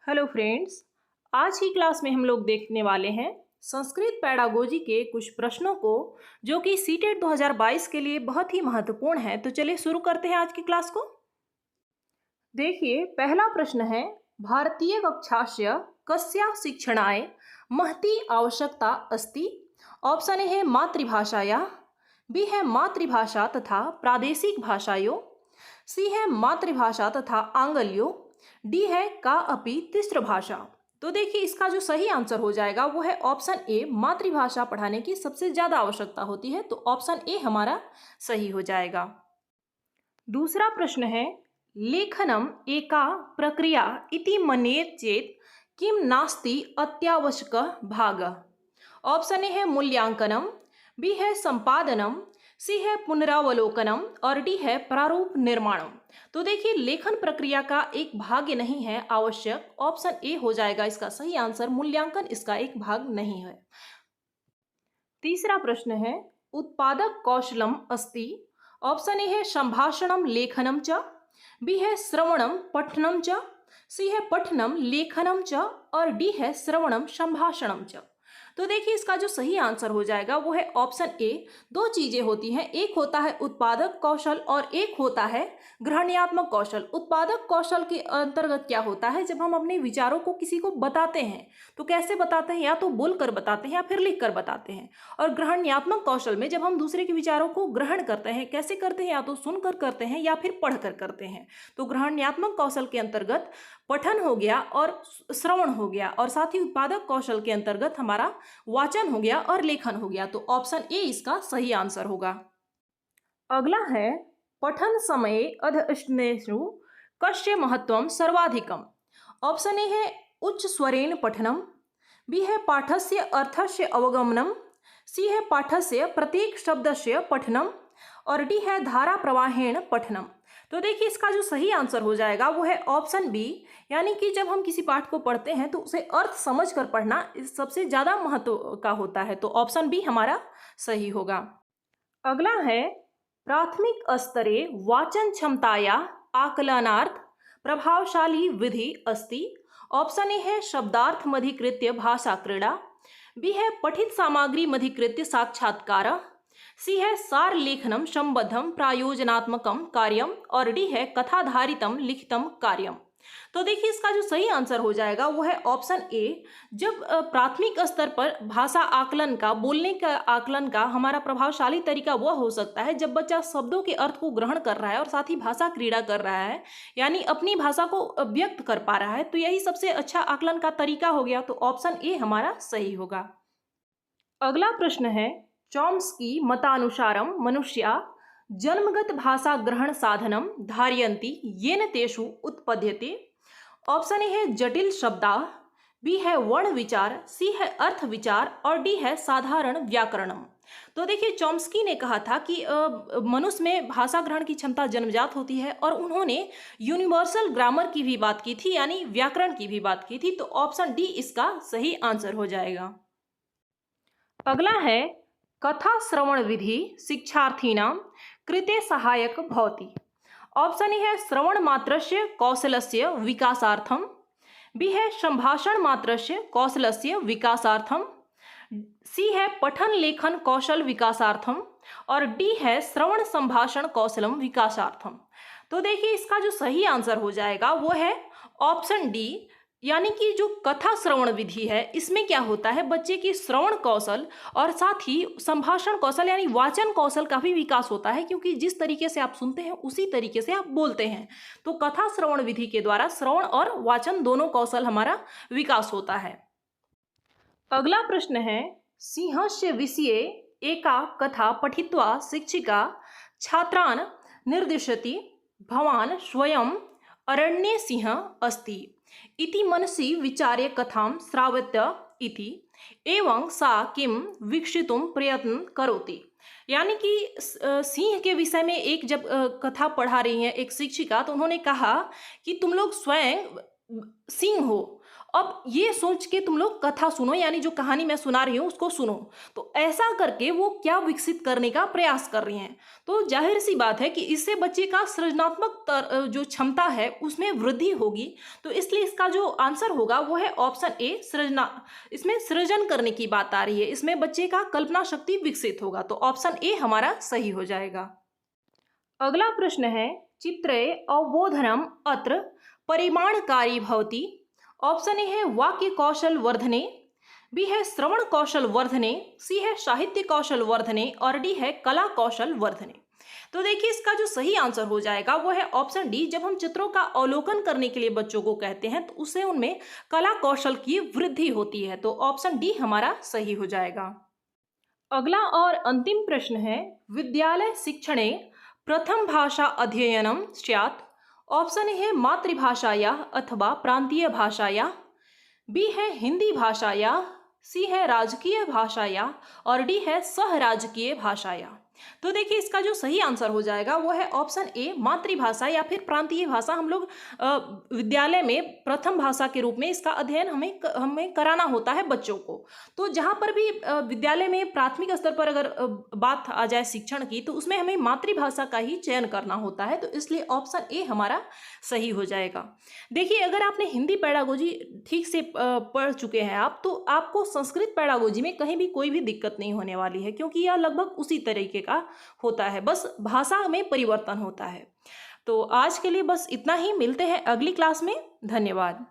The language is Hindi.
Hello friends. आज की क्लास में हम लोग देखने वाले हैं संस्कृत पेडागोजी के कुछ प्रश्नों को जो कि सीटेट 2022 के लिए बहुत ही महत्वपूर्ण है। तो चलिए शुरू करते हैं आज की क्लास को। देखिए, पहला प्रश्न है, भारतीय कक्षास्य कस्या शिक्षणाय महती आवश्यकता अस्ति। ऑप्शन ए है मातृभाषाया, बी है मातृभाषा तथा प्रादेशिक भाषायों, सी है मातृभाषा तथा आंग्ल्यो, डी है का अपि तिस्र भाषा। तो देखिए, इसका जो सही आंसर हो जाएगा वो है ऑप्शन ए, मातृभाषा पढ़ाने की सबसे ज्यादा आवश्यकता होती है। तो ऑप्शन ए हमारा सही हो जाएगा। दूसरा प्रश्न है, लेखनम एका प्रक्रिया इति मन्येत चेत किम नास्ति अत्यावश्यक भाग। ऑप्शन ए है मूल्यांकनम, बी है संपादनम, सी है पुनरावलोकनम और डी है प्रारूप निर्माणम। तो देखिए, लेखन प्रक्रिया का एक भाग नहीं है आवश्यक। ऑप्शन ए हो जाएगा इसका सही आंसर, मूल्यांकन इसका एक भाग नहीं है। तीसरा प्रश्न है, उत्पादक कौशलम अस्ति। ऑप्शन ए है संभाषणम लेखनम च, बी है श्रवणम पठनम च, सी है पठनम लेखनम च और डी है श्रवणम संभाषणम च। तो देखिए, इसका जो सही आंसर हो जाएगा वो है ऑप्शन ए। दो चीजें होती हैं, एक होता है उत्पादक कौशल और एक होता है ग्रहण्यात्मक कौशल। उत्पादक कौशल के अंतर्गत क्या होता है, जब हम अपने विचारों को किसी को बताते हैं तो कैसे बताते हैं, या तो बोलकर बताते हैं या फिर लिख कर बताते हैं। और ग्रहण्यात्मक कौशल में जब हम दूसरे के विचारों को ग्रहण करते हैं, कैसे करते हैं, या तो सुनकर करते हैं या फिर पढ़कर करते हैं। तो ग्रहण्यात्मक कौशल के अंतर्गत पठन हो गया और श्रवण हो गया, और साथ ही उत्पादक कौशल के अंतर्गत हमारा वाचन हो गया और लेखन हो गया। तो ऑप्शन ए इसका सही आंसर होगा। अगला है, पठन समये अध्ययनेषु कस्य महत्वम सर्वाधिकम। ऑप्शन ए है उच्च स्वरेण पठनम, बी है पाठस्य अर्थस्य अवगमनम, सी है पाठस्य प्रत्येक शब्दस्य पठनम और डी है धारा प्रवाहेण पठनम। तो देखिए, इसका जो सही आंसर हो जाएगा वो है ऑप्शन बी, यानी कि जब हम किसी पाठ को पढ़ते हैं तो उसे अर्थ समझकर पढ़ना सबसे ज्यादा महत्व का होता है। तो ऑप्शन बी हमारा सही होगा। अगला है, प्राथमिक स्तरे वाचन क्षमताया आकलनार्थ प्रभावशाली विधि अस्ति। ऑप्शन ए है शब्दार्थ मधिकृत्य भाषा क्रीड़ा, बी है पठित सामग्री मधिकृत्य साक्षात्कार, सी है सार लेखनम संबद्धम प्रायोजनात्मकम कार्यम और डी है कथाधारितम लिखितम कार्यम। तो देखिए, इसका जो सही आंसर हो जाएगा वो है ऑप्शन ए। जब प्राथमिक स्तर पर भाषा आकलन का, बोलने का आकलन का हमारा प्रभावशाली तरीका वह हो सकता है जब बच्चा शब्दों के अर्थ को ग्रहण कर रहा है और साथ ही भाषा क्रीड़ा कर रहा है, यानी अपनी भाषा को व्यक्त कर पा रहा है। तो यही सबसे अच्छा आकलन का तरीका हो गया। तो ऑप्शन ए हमारा सही होगा। अगला प्रश्न है, चॉम्स्की मतानुसारम मनुष्या जन्मगत भाषा ग्रहण साधनम धारयन्ति येन तेषु उत्पद्यते। ऑप्शन ए है जटिल शब्दा, बी है वर्ण विचार, सी है अर्थ विचार और डी है साधारण व्याकरणम। तो देखिए, चॉम्स्की ने कहा था कि मनुष्य में भाषा ग्रहण की क्षमता जन्मजात होती है, और उन्होंने यूनिवर्सल ग्रामर की भी बात की थी, यानी व्याकरण की भी बात की थी। तो ऑप्शन डी इसका सही आंसर हो जाएगा। अगला है, कथा श्रवण विधि शिक्षार्थीनां कृते सहायक भवति। ऑप्शन ए है श्रवण मात्रस्य कौशलस्य विकासार्थम, बी है संभाषण मात्रस्य कौशलस्य विकासार्थम, सी है पठन लेखन कौशल विकासार्थम और डी है श्रवण संभाषण कौशलम विकासार्थम। तो देखिए, इसका जो सही आंसर हो जाएगा वो है ऑप्शन डी, यानी कि जो कथा श्रवण विधि है इसमें क्या होता है, बच्चे की श्रवण कौशल और साथ ही संभाषण कौशल यानी वाचन कौशल का भी विकास होता है, क्योंकि जिस तरीके से आप सुनते हैं उसी तरीके से आप बोलते हैं। तो कथा श्रवण विधि के द्वारा श्रवण और वाचन दोनों कौशल हमारा विकास होता है। अगला प्रश्न है, सिंहस्य विषये एका कथा पठित्वा शिक्षिका छात्रान् निर्दिशति भवान् स्वयं अरण्ये सिंह अस्ति इति मनसि विचार्य कथां श्रावयत इति एवं सा किम वीक्षितुं प्रयत्न करोति। यानी कि सिंह के विषय में एक जब कथा पढ़ा रही है एक शिक्षिका, तो उन्होंने कहा कि तुम लोग स्वयं सिंह हो अब ये सोच के तुम लोग कथा सुनो, यानी जो कहानी मैं सुना रही हूँ उसको सुनो। तो ऐसा करके वो क्या विकसित करने का प्रयास कर रही हैं। तो जाहिर सी बात है कि इससे बच्चे का सृजनात्मक जो क्षमता है उसमें वृद्धि होगी। तो इसलिए इसका जो आंसर होगा वो है ऑप्शन ए, सृजना। इसमें सृजन करने की बात आ रही है, इसमें बच्चे का कल्पना शक्ति विकसित होगा। तो ऑप्शन ए हमारा सही हो जाएगा। अगला प्रश्न है, चित्रे अवबोधनम अत्र परिमाणकारी भवति। ऑप्शन ए है वाक्य कौशल वर्धने, बी है श्रवण कौशल वर्धने, सी है साहित्य कौशल वर्धने और डी है कला कौशल वर्धने। तो देखिए इसका जो सही आंसर हो जाएगा वो है ऑप्शन डी। जब हम चित्रों का अवलोकन करने के लिए बच्चों को कहते हैं तो उससे उनमें कला कौशल की वृद्धि होती है। तो ऑप्शन डी हमारा सही हो जाएगा। अगला और अंतिम प्रश्न है, विद्यालय शिक्षणे प्रथम भाषा अध्ययनम स्यात्। ऑप्शन ए है मातृभाषाया अथवा प्रांतीय भाषाया, बी है हिंदी भाषाया, सी है राजकीय भाषाया और डी है सह राजकीय भाषाया। तो देखिए इसका जो सही आंसर हो जाएगा वो है ऑप्शन ए, मातृभाषा या फिर प्रांतीय भाषा। हम लोग विद्यालय में प्रथम भाषा के रूप में इसका अध्ययन हमें कराना होता है बच्चों को। तो जहाँ पर भी विद्यालय में प्राथमिक स्तर पर अगर बात आ जाए शिक्षण की तो उसमें हमें मातृभाषा का ही चयन करना होता है। तो इसलिए ऑप्शन ए हमारा सही हो जाएगा। देखिए अगर आपने हिंदी पेडागोजी ठीक से पढ़ चुके हैं आप, तो आपको संस्कृत पेडागोजी में कहीं भी कोई भी दिक्कत नहीं होने वाली है, क्योंकि यह लगभग उसी तरीके का होता है, बस भाषा में परिवर्तन होता है। तो आज के लिए बस इतना ही, मिलते हैं अगली क्लास में। धन्यवाद।